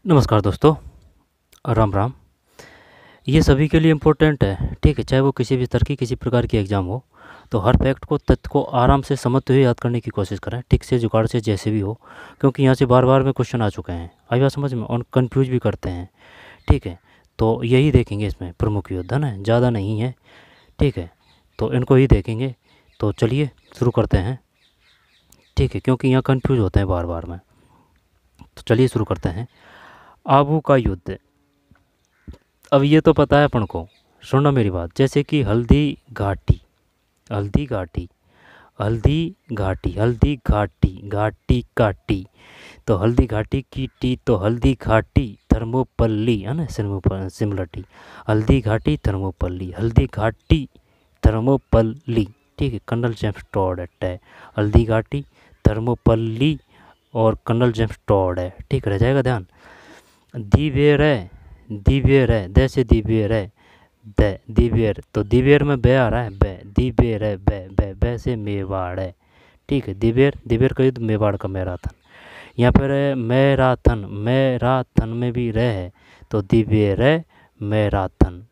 नमस्कार दोस्तों, राम राम। ये सभी के लिए इम्पोर्टेंट है, ठीक है। चाहे वो किसी भी स्तर की किसी प्रकार की एग्ज़ाम हो, तो हर फैक्ट को तथ्य को आराम से समझते हुए याद करने की कोशिश करें, ठीक से जुगाड़ से जैसे भी हो, क्योंकि यहाँ से बार बार में क्वेश्चन आ चुके हैं। आई बात समझ में? और कन्फ्यूज भी करते हैं, ठीक है। तो यही देखेंगे इसमें प्रमुख युद्ध, है ना, ज़्यादा नहीं है, ठीक है। तो इनको ही देखेंगे। तो चलिए शुरू करते हैं, ठीक है, क्योंकि यहाँ कन्फ्यूज होते हैं बार बार में। तो चलिए शुरू करते हैं। आबू का युद्ध। अब ये तो पता है अपन को, सुनना मेरी बात। जैसे कि हल्दी घाटी, हल्दी घाटी, हल्दी घाटी, हल्दी घाटी, घाटी का टी, तो हल्दी घाटी की टी, तो हल्दी घाटी थर्मोपल्ली, है ना, similar T. Haldi Ghati Thermopylae, Haldi Ghati Thermopylae, ठीक है। कर्नल जेम्स टॉड है। हल्दी घाटी थर्मोपल्ली और कर्नल जेम्स टॉड है, ठीक, रह जाएगा ध्यान। दिवेर है, दिवेर है, द से दिवेर है, द दिवेर, तो दिवेर में बे आ रहा है, बे दिवेर है, बे बे बे से मेवाड़ है, ठीक है। दिवेर, दिवेर का युद्ध, मेवाड़ का मैराथन। यहाँ पर है मैराथन, मैराथन में भी रह है, तो दिवेर है मैराथन,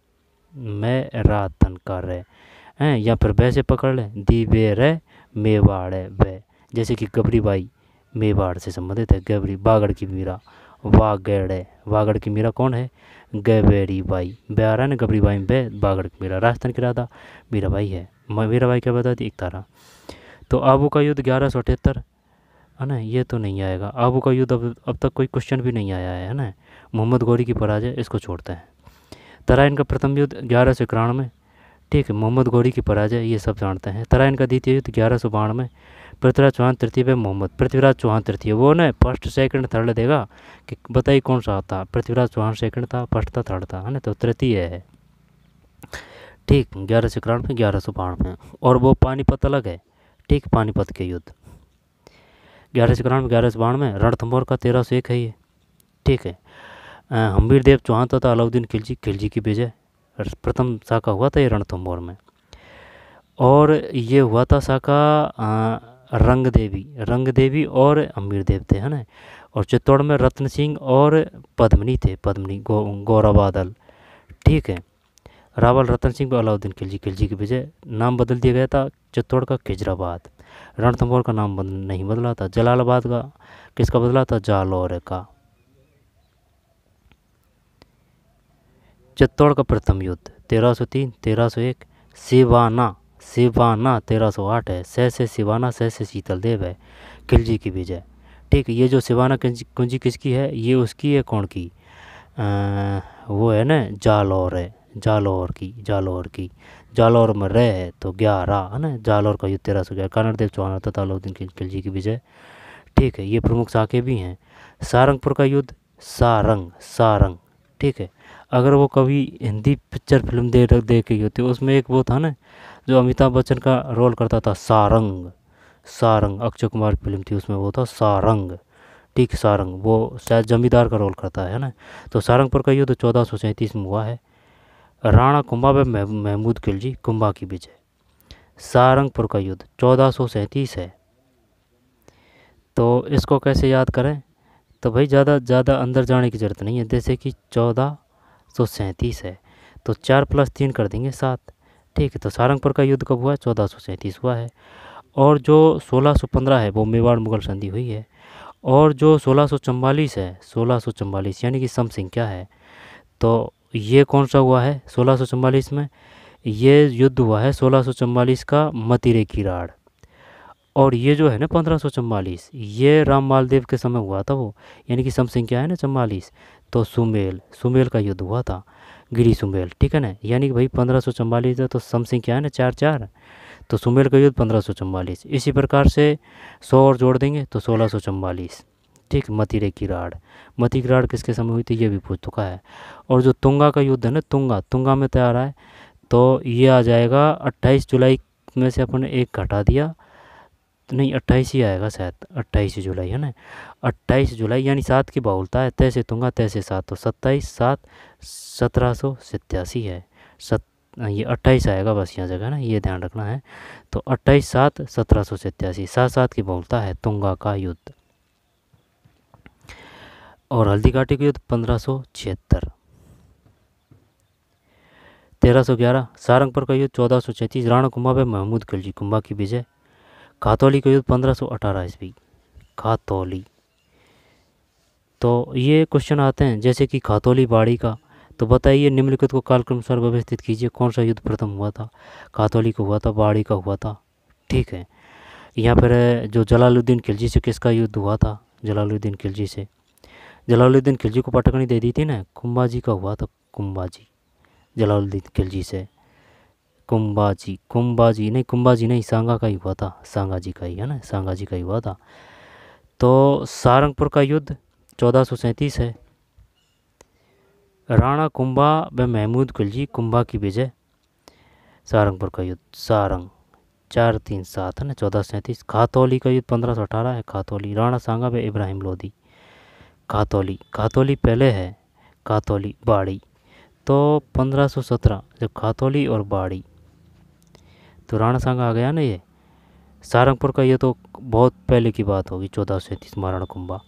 मैराथन का रह है। यहाँ पर बे से पकड़ ले, दिवेर है मेवाड़ है, बे। जैसे कि गबरीबाई मेवाड़ से संबंधित है, गबरी बागड़ की मीरा, वागड़ है, वागड़ की मीरा कौन है? गवेरी बाई, बे आ रहा है ना, गबरी बाई बे, बागड़ की मीरा, राजस्थान की राधा मीराबाई है। मीराबाई क्या बता दी? एक तारा। तो आबू का युद्ध 1178, है ना, ये तो नहीं आएगा। आबू का युद्ध अब तक कोई क्वेश्चन भी नहीं आया है ना। मोहम्मद गौरी की पराजय, इसको छोड़ते हैं। तराइन का प्रथम युद्ध 1191, ठीक है। मोहम्मद गौरी की पराजय, ये सब जानते हैं। तराइन का द्वितीय युद्ध 1192, पृथ्वीराज चौहान तृतीय पे मोहम्मद, पृथ्वीराज चौहान तृतीय, वो ना फर्स्ट सेकंड थर्ड देगा कि बताइए कौन सा था। पृथ्वीराज चौहान सेकंड था, फर्स्ट था, थर्ड था, है ना, तो तृतीय है, ठीक। 1191, 1192, और वो पानीपत अलग है, ठीक, पानीपत के युद्ध। 1191, 1192, रणथंभौर का 1301 है ये, ठीक है। हम्बीर देव चौहान तथा अलाउद्दीन खिलजी, खिलजी की विजय, प्रथम शाखा हुआ था ये रणथंभौर में। और ये हुआ था शाखा रंग देवी, रंग देवी और हम्बीर देव थे, है ना। और चित्तौड़ में रत्न सिंह और पद्मनी थे, पद्मनी गौरा बादल, ठीक है। रावल रतन सिंह और अलाउद्दीन खिलजी, खिलजी की विजय। नाम बदल दिया गया था चित्तौड़ का खिजराबाद। रणथंभौर का नाम नहीं बदला था। जलालाबाद का किसका बदला था? जालौर का। चित्तौड़ का प्रथम युद्ध 1303, 1301, सिवाना, सिवाना 1308 है। से सिवाना, से शीतल देव है, खिलजी की विजय, ठीक है। ये जो सिवाना कुंजी किसकी है? ये उसकी है, कौन की? वो है ना, जालौर है, जालौर की, जालौर की। जालौर में रह है तो 11, है ना। जालौर का युद्ध 1311, कर्णदेव चौहान तथा अलाउद्दीन खिलजी की विजय, ठीक है। ये प्रमुख शाखे भी हैं। सारंगपुर का युद्ध, सारंग, सारंग, ठीक है। अगर वो कभी हिंदी पिक्चर फिल्म देख के होती, उसमें एक वो था ना जो अमिताभ बच्चन का रोल करता था, सारंग, सारंग, अक्षय कुमार की फिल्म थी, उसमें वो था सारंग, ठीक, सारंग। वो शायद जमींदार का रोल करता है ना। तो सारंगपुर का युद्ध 1437 में हुआ है। राणा कुंभा व महमूद खिलजी, कुंभा की विजय। सारंगपुर का युद्ध 1437 है। तो इसको कैसे याद करें? तो भाई ज़्यादा अंदर जाने की ज़रूरत नहीं है। जैसे कि 1437 है, तो 4 + 3 कर देंगे 7, ठीक है। तो सारंगपुर का युद्ध कब हुआ है? 1437 हुआ है। और जो 1615 है वो मेवाड़ मुगल संधि हुई है। और जो 1644 है, 1644 यानी कि समथिंग क्या है, तो ये कौन सा हुआ है 1644 में? ये युद्ध हुआ है 1644 का मतिरे की राड़। और ये जो है ना 1544, ये राम मालदेव के समय हुआ था वो, यानी कि समथिंग क्या है ना 44। तो सुमेल, सुमेल का युद्ध हुआ था, गिरी सुमेल, ठीक है ना। यानी कि भाई 1544 है तो समथिंग क्या है ना 4 तो सुमेल का युद्ध 1544। इसी प्रकार से 100 और जोड़ देंगे तो 1644, ठीक। मतिरे की राड़, मती की राड़ किसके समय हुई थी ये भी पूछ चुका है। और जो तुंगा का युद्ध है ना, तुंगा, तुंगा में तैयार है, तो ये आ जाएगा 28 जुलाई में से अपन एक घटा दिया, तो नहीं 28 ही आएगा शायद, 28 जुलाई, है ना। 28 जुलाई यानी 7 की बहुलता है, तैसे तुंगा तैसे 7, तो 27/7/1787 है। ये 28 आएगा बस यहाँ जगह ना, ये ध्यान रखना है। तो 28/7/1787, 7 की बहुलता है तुंगा का युद्ध। और हल्दी घाटी का युद्ध 1576। 1311 सारंगपुर का युद्ध 1434 राणा कुंभा व महमूद खिलजी कुंभा की विजय। खातौली का युद्ध 1518 ईस्वी। खातौली, तो ये क्वेश्चन आते हैं जैसे कि खातौली बाड़ी का, तो बताइए निम्नलिखित को कालक्रम अनुसार व्यवस्थित कीजिए, कौन सा युद्ध प्रथम हुआ था। खातौली का हुआ था, बाड़ी का हुआ था। ठीक है, यहाँ पर जो जलालुद्दीन खिलजी से किसका युद्ध हुआ था, जलालुद्दीन खिलजी से, जलालुद्दीन खिलजी को पटकनी दे दी थी ना, कुंभाजी का हुआ था। कुंभाजी, जलालुद्दीन खिलजी से कुंभाजी, कुंभाजी नहीं सांगा का ही हुआ था, सांगा जी का ही है ना, सांगा जी का ही हुआ था। तो सारंगपुर का युद्ध 1437 है। राणा कुंभा व महमूद खिलजी कुंभा की विजय। सारंगपुर का युद्ध, सारंग 437 है ना, 1437। खातौली का युद्ध 1518 है। खातौली, राणा सांगा व इब्राहिम लोदी। खातौली, खातौली पहले है, खातौली बाड़ी तो 1517 जब खातौली और बाड़ी, तो राणा सांगा आ गया ना ये। सारंगपुर का ये तो बहुत पहले की बात होगी, 1437 महाराणा कुंभा,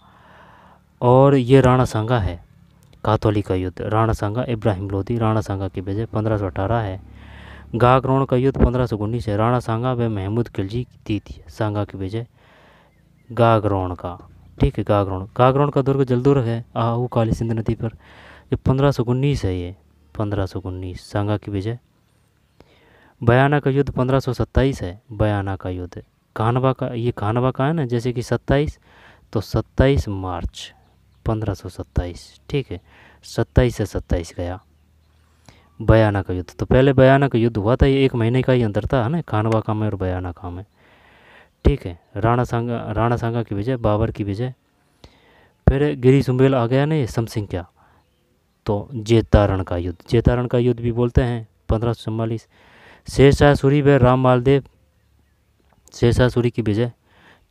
और ये राणा सांगा है। खातौली का युद्ध, राणा सांगा इब्राहिम लोदी, राणा सांगा की विजय 1518 है। गागरोण का युद्ध 1519 है। राणा सांगा व महमूद खिलजी की थी सांगा की विजय। गागरोण का, ठीक है, गागरोण, गागरोण का दुर्ग जलदुर्ग है आहू काली सिंध नदी पर। ये 1519 है, ये 1519 सांगा की विजय। बयाना का युद्ध 1527 है। बयाना का युद्ध, कानवा का, ये कानवा का है ना, जैसे कि 27, तो 27 मार्च 1527, ठीक है, 27 से 27 गया बयाना का युद्ध। तो पहले बयाना का युद्ध हुआ था, ये 1 महीने का ही अंतर था, है ना, कानवा का में और बयाना का में। ठीक है, राणा सांगा की विजय, बाबर की विजय। फिर गिरी सुंबेल आ गया ना, ये समसिंह क्या, तो जेतारण का युद्ध, जेतारण का युद्ध भी बोलते हैं 1544। शेरशाह सूरी व राम मालदेव, शेरशाह सूरी की विजय।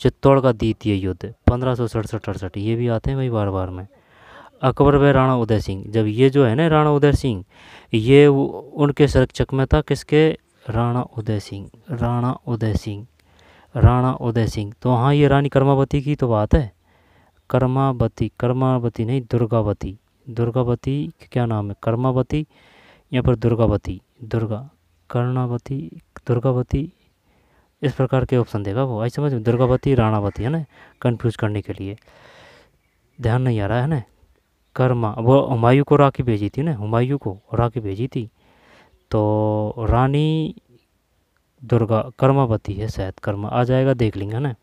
चित्तौड़ का द्वितीय युद्ध 1567-68, ये भी आते हैं भाई बार बार में। अकबर व राणा उदय सिंह, जब ये जो है ना राणा उदय सिंह, ये उनके संरक्षक में था, किसके, राणा उदय सिंह, राणा उदय सिंह, राणा उदय सिंह। तो हाँ, ये रानी कर्मावती की तो बात है, कर्मावती, कर्मावती नहीं, दुर्गावती, दुर्गावती क्या नाम है, कर्मावती यहाँ पर दुर्गावती, दुर्गा, कर्णावती, दुर्गावती, इस प्रकार के ऑप्शन देगा वो, आई समझ में, दुर्गावती राणावती है ना, कंफ्यूज करने के लिए, ध्यान नहीं आ रहा है ना। कर्मा, वो हुमायूं को राखी भेजी थी ना, हुमायूं को राखी भेजी थी, तो रानी दुर्गा कर्मावती है शायद, कर्मा आ जाएगा, देख लेंगे ना।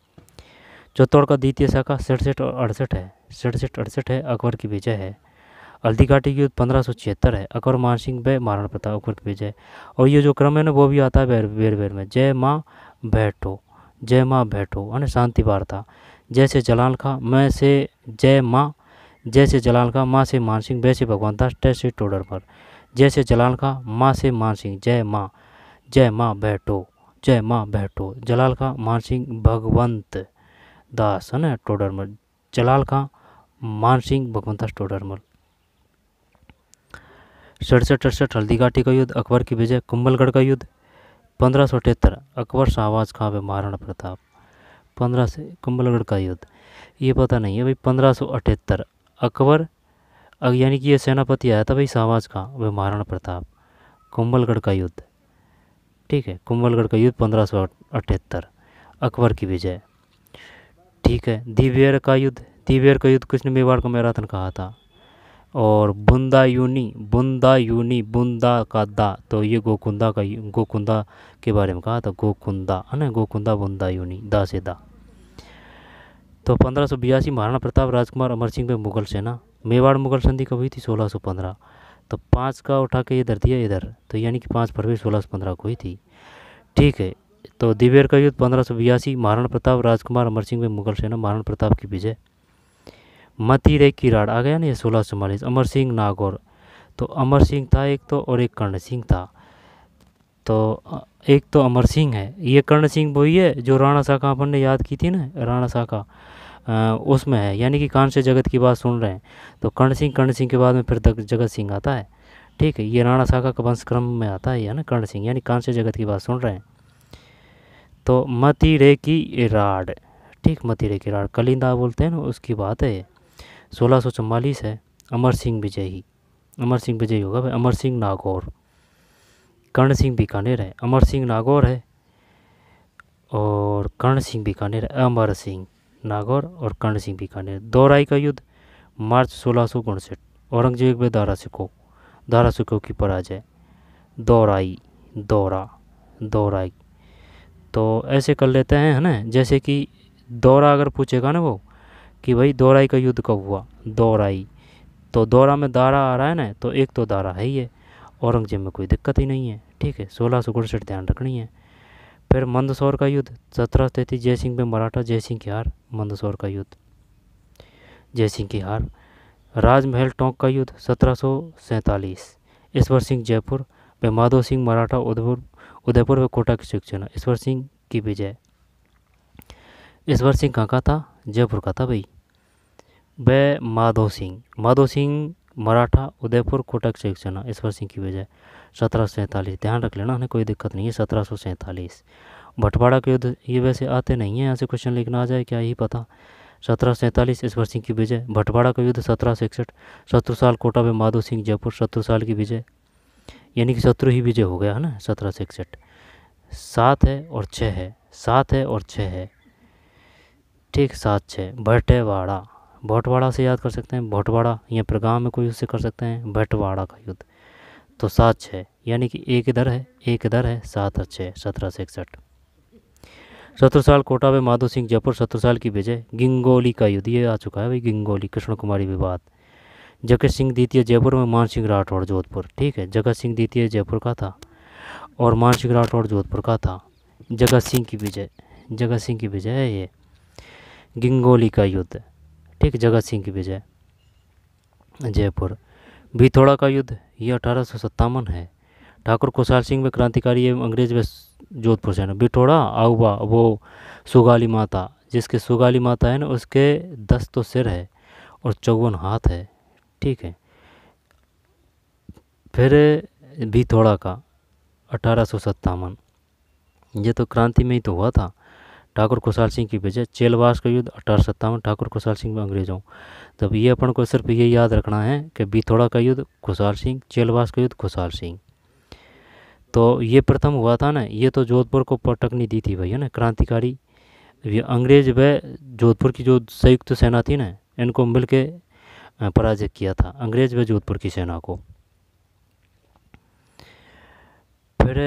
चित्तौड़ का द्वितीय शाखा 67 और 68 है, 67-68 है, अकबर की विजय है। हल्दी घाटी की युद्ध 1576 है। अकबर मानसिंह व महाराणा प्रताप, अकबर की विजय। और ये जो क्रम है ना, वो भी आता है बेर बेर में, जय माँ बैठो, जय माँ बैठो, है ना, शांति वार्ता। जैसे जलाल खां, मैं से जय माँ, जैसे जलाल खां, माँ से मानसिंह, वैसे भगवान दास, टैसे टोडरमल। जैसे जलाल खां, माँ से मानसिंह, जय माँ बैठो, जय माँ बैठो। जलाल खां, मानसिंह, भगवंत दास, है ना, टोडरमल। जलाल खां, मानसिंह, भगवंत दास, टोडरमल। 67-68 हल्दी घाटी का युद्ध, अकबर की विजय। कुंभलगढ़ का युद्ध 1578, अकबर शाहबाज खां व महाराणा प्रताप। 15 से कुंभलगढ़ का युद्ध, ये पता नहीं है भाई, 1578 अकबर, यानी कि ये सेनापति आया था भाई शाहबाज खां व महाराणा प्रताप। कुंभलगढ़ का युद्ध, ठीक है, कुंभलगढ़ का युद्ध 1578, अकबर की विजय। ठीक है, दिवेर का युद्ध, दिवेर का युद्ध किसने मेवाड़ को मैराथन कहा था। और बुंदायूनी, बुंदायूनी, बुंदा का दा, तो ये गोकुंदा का, गोकुंदा के बारे में कहा था, गोकुंदा, है ना, गोकुंदा, बुंदायूनी, दा से दा। तो 1582 महाराणा प्रताप, राजकुमार अमर सिंह व मुगल सेना। मेवाड़ मुगल संधि कब हुई थी, 1615। तो 5 का उठा के इधर दिया इधर, तो यानी कि 5 फरवरी 1615 को हुई थी। ठीक है, तो दिवेर का युद्ध 1582, महाराणा प्रताप, राजकुमार अमर सिंह व मुगल सेना, महाराणा प्रताप की विजय। मतीरे की राड़ आ गया ना, ये 1644, अमर सिंह नागौर। तो अमर सिंह था एक तो, और एक कर्ण सिंह था। तो एक तो अमर सिंह है, ये कर्ण सिंह वही है जो राणा साका अपन ने याद की थी ना, राणा साका उसमें है, यानी कि कान से जगत की बात सुन रहे हैं। तो कर्ण सिंह के बाद में फिर जगत सिंह आता है। ठीक है, ये राणा साका का वंशक्रम में आता है ना, कर्ण सिंह, यानी कान से जगत की बात सुन रहे हैं। तो मतीरे की राड़, ठीक, मतीरे की राड़, कलिंदा बोलते हैं ना, उसकी बात है। 1644 है अमर सिंह विजयी, अमर सिंह विजयी होगा भाई। अमर सिंह नागौर, कर्ण सिंह बीकानेर है, अमर सिंह नागौर है और कर्ण सिंह बीकानेर है। अमर सिंह नागौर और कर्ण सिंह बीकानेर। दौराई का युद्ध मार्च 1659, औरंगजेब व दारा सिकों की पराजय। दौराई, दौराई। तो ऐसे कर लेते हैं, है ना। जैसे कि दौरा अगर पूछेगा ना वो कि भाई दौराई का युद्ध कब हुआ, दौराई, तो दौरा में दारा आ रहा है ना, तो एक तो दारा है ही है, औरंगजेब में कोई दिक्कत ही नहीं है, ठीक है। 1659 ध्यान रखनी है। फिर मंदसौर का युद्ध 1733, जयसिंह में मराठा, जयसिंह की हार। मंदसौर का युद्ध, जयसिंह की हार। राजमहल टोंक का युद्ध 1747, ईश्वर सिंह जयपुर व माधो सिंह मराठा, उदयपुर व कोटा की शिक्षण। ईश्वर सिंह की विजय। ईश्वर सिंह कहाँ का था, जयपुर का था भाई। व माधो सिंह मराठा, उदयपुर, कोटा की शिक्षण। ईश्वर सिंह की विजय 1747, ध्यान रख लेना, हमें कोई दिक्कत नहीं है। 1747 भटवाड़ा के युद्ध, ये वैसे आते नहीं है, यहाँ से क्वेश्चन लिखना आ जाए क्या ही पता। 1747 ईश्वर सिंह की विजय। भटवाड़ा का युद्ध 1761, शत्रुसाल कोटा में माधो सिंह जयपुर, शत्रुसाल की विजय, यानी कि शत्रु ही विजय हो गया है ना। 1761 7 है और 6 है, 7 है और 6 है, ठीक। 7 6 भटवाड़ा, भटवाड़ा से याद कर सकते हैं, भटवाड़ा या फिर गाँव में कोई उससे कर सकते हैं, भटवाड़ा का युद्ध। तो 7 6, यानी कि एक इधर है, एक इधर है, 7 और 6, 1761। शत्रुसाल कोटा में माधो सिंह जयपुर, शत्रुसाल की विजय। गिंगोली का युद्ध, ये आ चुका है भाई, गिंगोली, कृष्ण कुमारी विवाद। जगत सिंह द्वितीय जयपुर में, मान सिंह राठौड़ जोधपुर, ठीक है। जगत सिंह द्वितीय जयपुर का था और मान सिंह राठौड़ जोधपुर का था। जगत सिंह की विजय, जगत सिंह की विजय है ये। गिंगोली का युद्ध, ठीक, जगत सिंह की विजय, जयपुर। भिथोड़ा का युद्ध, ये 1857 है। ठाकुर खुशहाल सिंह में क्रांतिकारी एवं अंग्रेज व जोधपुर सेना। भिथोड़ा आउबा, वो सुगाली माता, जिसके सुगाली माता है ना, उसके 10 तो सिर है और 54 हाथ है, ठीक है। फिर भिथोड़ा का 1857, ये तो क्रांति में ही तो हुआ था। ठाकुर खुशहाल सिंह की विजय। चेलवास का युद्ध 1857, ठाकुर खुशहाल सिंह में अंग्रेजों। तब ये अपन को सिर्फ ये याद रखना है कि भिथोड़ा का युद्ध खुशहाल सिंह, चेलवास का युद्ध खुशहाल सिंह। तो ये प्रथम हुआ था ना, ये तो जोधपुर को पटकनी दी थी भाई, है ना, क्रांतिकारी। ये अंग्रेज व जोधपुर की जो संयुक्त सेना थी ना, इनको मिल के पराजित किया था, अंग्रेज व जोधपुर की सेना को। फिर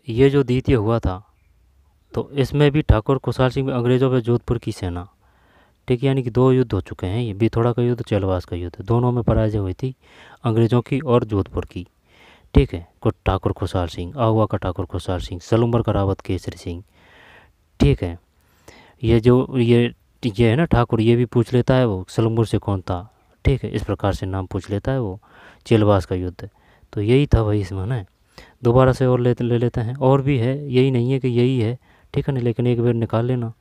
ये जो द्वितीय हुआ था, तो इसमें भी ठाकुर खुशहाल सिंह में अंग्रेजों व जोधपुर की सेना, ठीक, यानी कि 2 युद्ध हो चुके हैं। ये भिथोड़ा का युद्ध, चेलवास का युद्ध, दोनों में पराजय हुई थी अंग्रेजों की और जोधपुर की, ठीक है। को ठाकुर खुशहाल सिंह, आहुआ का ठाकुर खुशहाल सिंह, सलूम्बर का रावत केसरी सिंह, ठीक है। ये जो ये है ना ठाकुर, ये भी पूछ लेता है वो सलूम्बर से कौन था, ठीक है, इस प्रकार से नाम पूछ लेता है वो। चेलवास का युद्ध, तो यही था भाई इसमें ना। दोबारा से और ले लेते हैं, और भी है, यही नहीं है कि यही है, ठीक है ना, लेकिन एक बार निकाल लेना।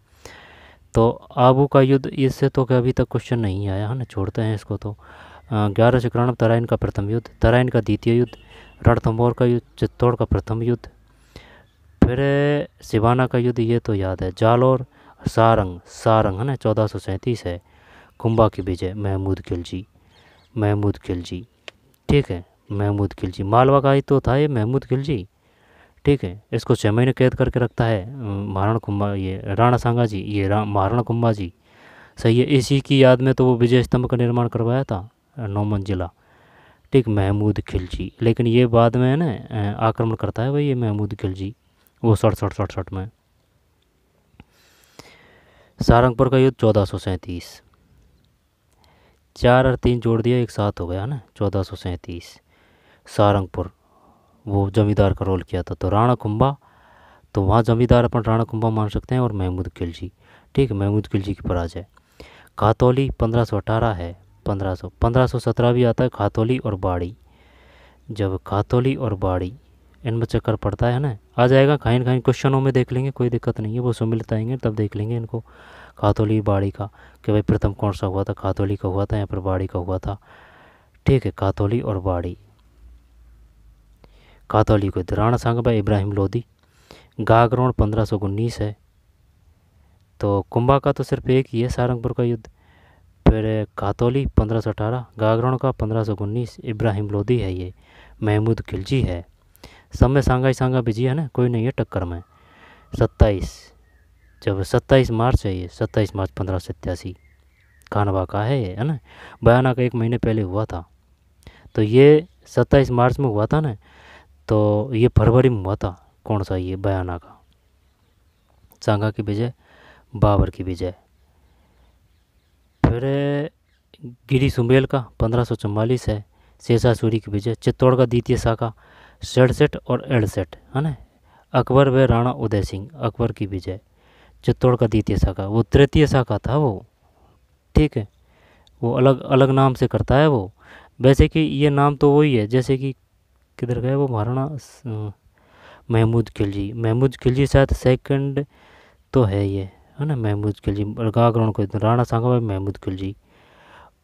तो आबू का युद्ध, इससे तो अभी तक क्वेश्चन नहीं आया है ना, छोड़ते हैं इसको। तो 11 से 91 तराइन का प्रथम युद्ध, तराइन का द्वितीय युद्ध, रणथंभौर का युद्ध, चित्तौड़ का प्रथम युद्ध। फिर सिवाना का युद्ध, ये तो याद है। जालौर, सारंग है ना, 1437 है। कुंभा की विजय, महमूद खिलजी, ठीक है, महमूद खिलजी। मालवा का ही तो था ये महमूद खिलजी, ठीक है। इसको 6 महीने कैद करके रखता है महाराणा कुंभा, ये राणा सांगा जी, ये महाराणा कुंभा जी, सही है। इसी की याद में तो वो विजय स्तंभ का निर्माण करवाया था, 9 मंजिला, ठीक, महमूद खिलजी। लेकिन ये बाद में है ना आक्रमण करता है भाई ये महमूद खिलजी, वो 67 में। सारंगपुर का युद्ध 1437, 4 और 3 जोड़ दिया, एक साथ हो गया है ना, 1437। सारंगपुर, वो जमींदार का रोल किया था। तो राणा कुंभा, तो वहाँ जमींदार अपन राणा कुंभा मान सकते हैं, और महमूद खिलजी, ठीक, महमूद खिलजी की पराजय। खातौली 1518 है, 1517 भी आता है। खातौली और बाड़ी, जब खातौली और बाड़ी इनमें चक्कर पड़ता है ना, आ जाएगा खाइन क्वेश्चनों में देख लेंगे, कोई दिक्कत नहीं है, वो सम्मिलित आएंगे तब देख लेंगे इनको, खातौली बाड़ी का, कि भाई प्रथम कौन सा हुआ था, खातौली का हुआ था या फिर बाड़ी का हुआ था, ठीक है। खातौली और बाड़ी, खातौली को राणा सांगबा इब्राहिम लोदी। गागरोन 1519 है। तो कुंभा का तो सिर्फ एक ही है, सारंगपुर का युद्ध। फिर खातौली 1518, गागरोन का 1519, इब्राहिम लोदी है ये, महमूद खिलजी है। सब में सांगाई सांगा बिजी है ना, कोई नहीं है टक्कर में। 27, जब 27 मार्च है ये, 27 मार्च 1587 खानवा का है ये, है ना। बयाना का 1 महीने पहले हुआ था, तो ये 27 मार्च में हुआ था ना, तो ये फरवरी में हुआ था। कौन सा ये बयाना का, सांगा की विजय, बाबर की विजय। फिर गिरी सुमेल का 1544 है, शेषासुरी की विजय। चित्तौड़ का द्वितीय शाखा 67 और 68, है ना। अकबर व राणा उदय सिंह, अकबर की विजय। चित्तौड़ का द्वितीय शाखा, वो तृतीय शाखा था वो, ठीक है, वो अलग अलग नाम से करता है वो। वैसे कि ये नाम तो वही है, जैसे कि किधर गए वो महाराणा महमूद खिलजी, महमूद खिलजी शायद सेकंड तो है ये, है ना। महमूद खिलजी गागरोन को राणा सांगा में महमूद खिलजी,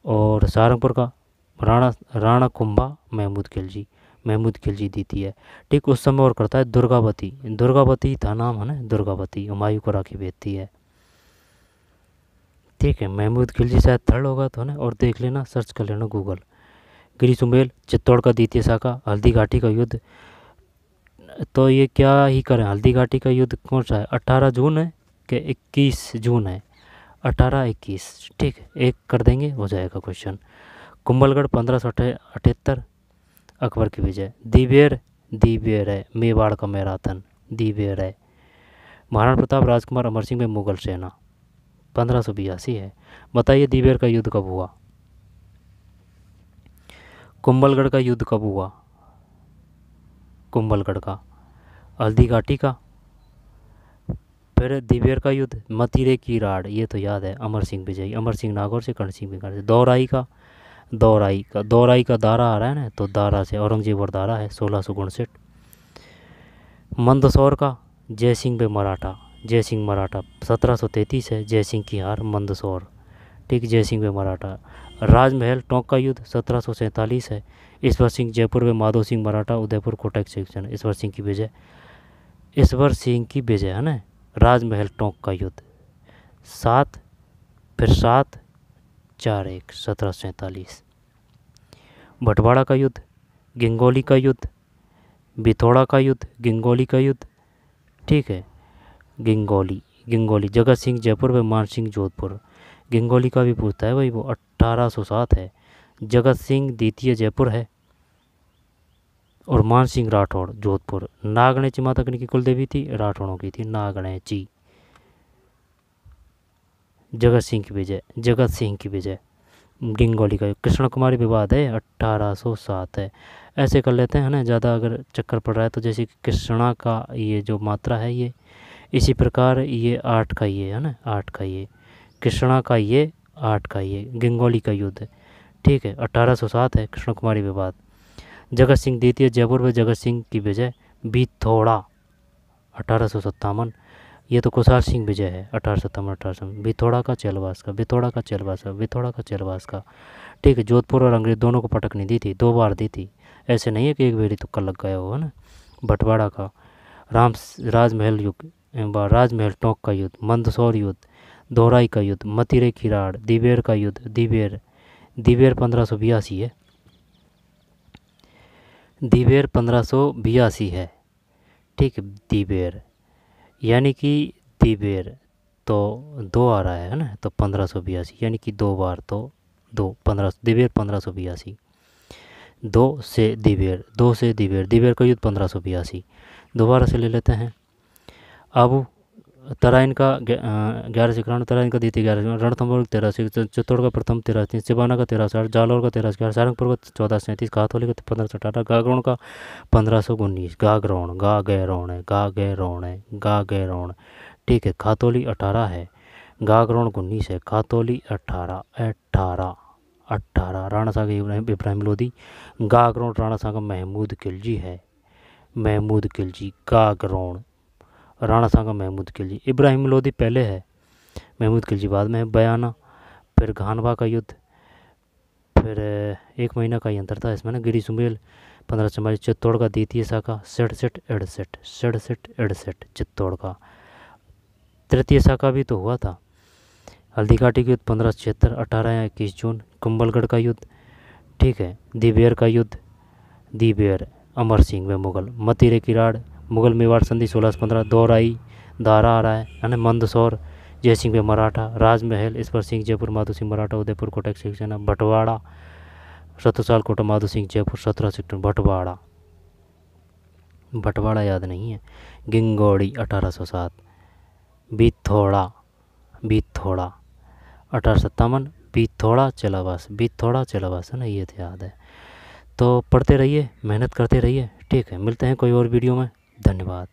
और सहारनपुर का राणा कुंभा महमूद खिलजी दीती है, ठीक। उस समय और करता है दुर्गावती था नाम, है ना, दुर्गावती हुमायूं को राखी भेजती है, ठीक है। महमूद खिलजी शायद थर्ड होगा तो, है ना, और देख लेना, सर्च कर लेना गूगल। गिरी सुमेल चित्तौड़ का द्वितीय शाखा, हल्दी घाटी का युद्ध, तो ये क्या ही करें, हल्दी घाटी का युद्ध कौन सा है, 18 जून है कि 21 जून है, 18-21, ठीक है, एक कर देंगे, हो जाएगा क्वेश्चन। कुंभलगढ़ 1578, अकबर की विजय। दीवेर है, मेवाड़ का मैराथन दीवेर है। महाराणा प्रताप, राजकुमार, अमर सिंह में मुगल सेना 1582 है। बताइए दीवेर का युद्ध कब हुआ, कुंभलगढ़ का युद्ध कब हुआ, कुंभलगढ़ का, हल्दी घाटी का, फिर दीवेर का युद्ध, मतीरे की राड़, ये तो याद है, अमर सिंह विजयी, अमर सिंह नागौर से, कर्ण सिंह बिगाड़ से। दौराई का दारा आ रहा है ना, तो दारा से औरंगजेब और दारा है 1659। मंदसौर का जय सिंह मराठा 1733 है, जय सिंह की हार, मंदसौर, ठीक, जय सिंह मराठा। राजमहल टोंक का युद्ध 1747 है, ईश्वर सिंह जयपुर में माधो सिंह मराठा उदयपुर कोटक सेक्शन, ईश्वर सिंह की विजय, है ना। राजमहल टोंक का युद्ध 7, फिर 7-4-1 1747। भटवाड़ा का युद्ध, गिंगोली का युद्ध, बिथोड़ा का युद्ध, गिंगोली का युद्ध, ठीक है, गिंगोली जगत सिंह जयपुर व मान सिंह जोधपुर। गिंगोली का भी पूछता है भाई, वो 1807 है। जगत सिंह द्वितीय जयपुर है, और मान सिंह राठौड़ जोधपुर। नागणेची माता की कुलदेवी थी, राठौड़ों की थी नागणेची। जगत सिंह की विजय, गिंगोली का। कृष्ण कुमारी विवाद है 1807 है। ऐसे कर लेते हैं ना, ज़्यादा अगर चक्कर पड़ रहा है तो, जैसे कि कृष्णा का ये जो मात्रा है ये, इसी प्रकार ये 8 का ये, है ना, 8 का ये, कृष्णा का ये, 8 का ये, गिंगोली का युद्ध, ठीक है, 1807 है। कृष्ण कुमारी विवाद। जगत सिंह द्वितीय जयपुर व जगत सिंह की विजय, बिथोड़ा 1857, ये तो कुसार सिंह विजय है 1857। बिथोड़ा का चेलवास का, ठीक है। जोधपुर और अंग्रेज दोनों को पटकनी दी थी, 2 बार दी थी, ऐसे नहीं है कि एक बेरी तुक्का लग गया हो, है ना। भटवाड़ा का, राजमहल टोंक का युद्ध, मंदसौर युद्ध, दोहराई का युद्ध, मतीरे की राड़, दीवेर का युद्ध, दीवेर 1582 है, दीवेर 1582 है, ठीक है। दीवेर यानी कि दीवेर तो 2 आ रहा है ना, तो 1582 यानी कि 2 बार, तो दीवेर 1582, 2 से दीवेर का युद्ध 1582। दोबारा से ले लेते हैं। अब तराइन का 1191, तराइन का द्वितीय 11, रणथंभौर 13, चित्तौड़ का प्रथम 13, सिवाना का 13, जालौर का 13, सारंगपुर का 1437, खातौली का 1518, गागरोन का 1519, गागरोन, ठीक है। खातौली 18 है, गागरोन 19 है, खातौली 18। राणा सांगा इब्राहिम लोदी, गागरोन राणा सांगा महमूद खिलजी है, गागरोन राणा सांगा महमूद खिलजी। इब्राहिम लोदी पहले है, महमूद खिलजी बाद में है। बयाना, फिर घानवा का युद्ध, फिर 1 महीना का ही अंतर था इसमें ना। गिरी सुमेल 1544, चित्तौड़ का द्वितीय शाखा 67-68 चित्तौड़ का। तृतीय शाखा भी तो हुआ था, हल्दी घाटी का युद्ध 1576, 18 या 21 जून। कुंभलगढ़ का युद्ध, ठीक है। दिबेर का युद्ध, दिबेर अमर सिंह व मुगल। मतीरे की राड़, मुगल मेवाड़ संधि 1615। दोराई, दारा आ रहा है मंदसौर, जय सिंह व मराठा। राजमहल, ईश्वर सिंह जयपुर, माधो सिंह मराठा। उदयपुर, कोटक सिंह सेना। भटवाड़ा, सतसाल कोटा, माधो सिंह जयपुर। 17 सेक्टर भटवाड़ा, भटवाड़ा याद नहीं है। गिंगौड़ी 1807। बीथोड़ा, बीथोड़ा 1857। बीथोड़ा चलावास, बीथोड़ा चलावास है ना, ये तो याद है। तो पढ़ते रहिए, मेहनत करते रहिए, ठीक है। मिलते हैं कोई और वीडियो में। धन्यवाद।